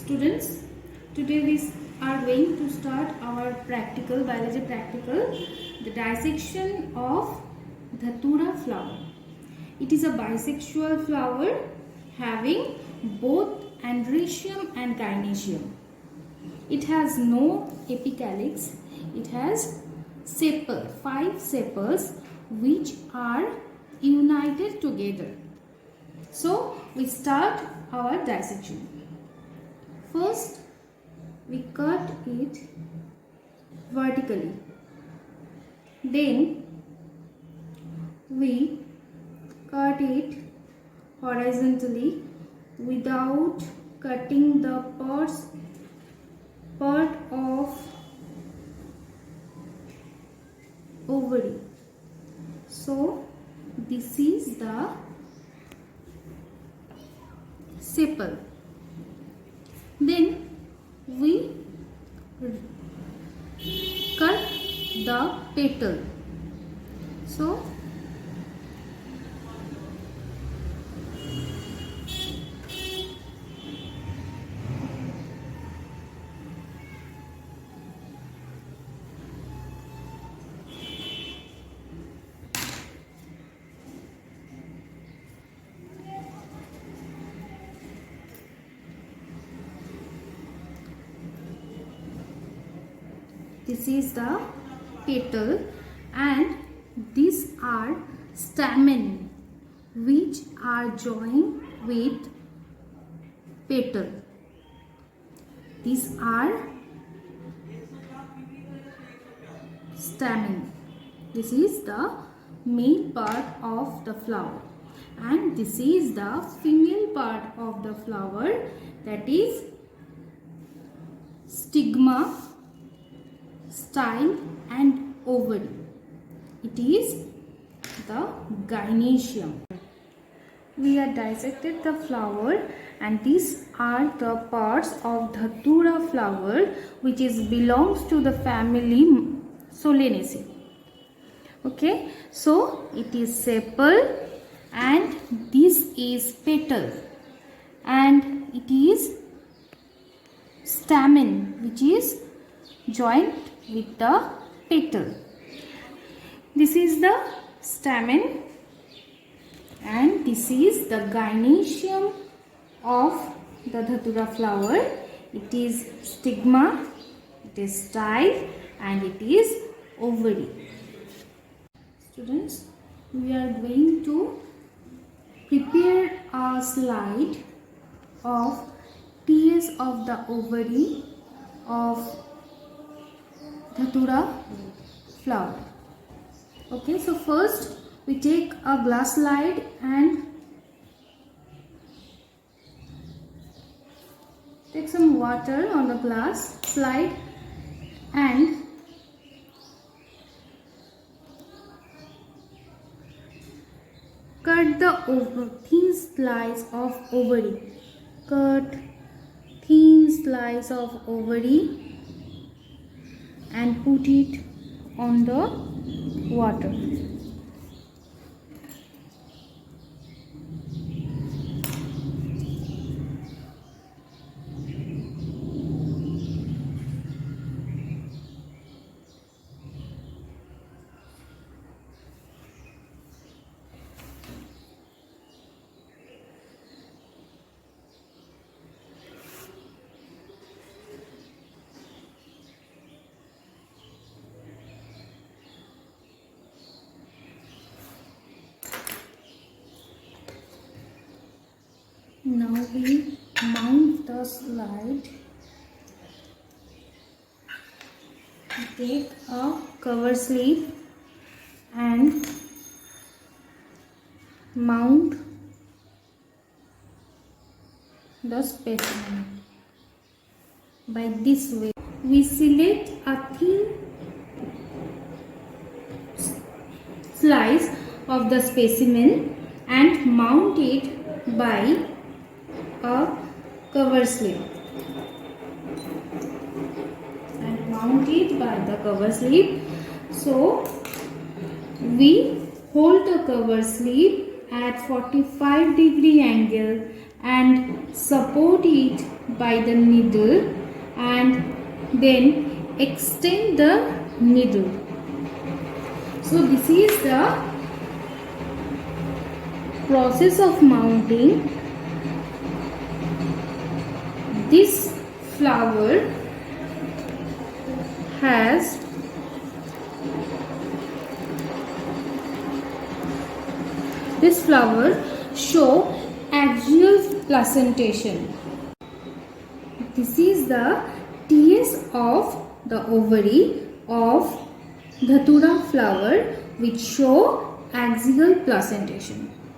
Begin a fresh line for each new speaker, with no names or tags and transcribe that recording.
Students, today we are going to start our biology practical, the dissection of Dhatura flower. It is a bisexual flower having both androecium and gynoecium. It has no apicalyx. It has sepal, 5 sepals which are united together. So we start our dissection. First, we cut it vertically. Then, we cut it horizontally without cutting the part of ovary. So, this is the sepal. Then we cut the petal. So this is the petal and these are stamen which are joined with petal. These are stamen. This is the male part of the flower and this is the female part of the flower, that is stigma, style and ovary. It is the gynoecium. We have dissected the flower and these are the parts of Dhatura flower which belongs to the family Solanaceae. Okay, so it is sepal and this is petal and it is stamen which is joined with the petal. This is the stamen and this is the gynoecium of the Dhatura flower. It is stigma, it is style and it is ovary. Students, we are going to prepare a slide of TS of the ovary of Dhatura flower. Okay, so first we take a glass slide and take some water on the glass slide and cut the thin slice of ovary. Cut thin slice of ovary and put it on the water. Now we mount the slide. Take a cover slip and mount the specimen by this way. We select a thin slice of the specimen and mount it by a cover slip and mount it by the cover slip. So we hold the cover slip at 45-degree angle and support it by the needle and then extend the needle. So this is the process of mounting. This flower has show axial placentation. This is the TS of the ovary of Dhatura flower which show axial placentation.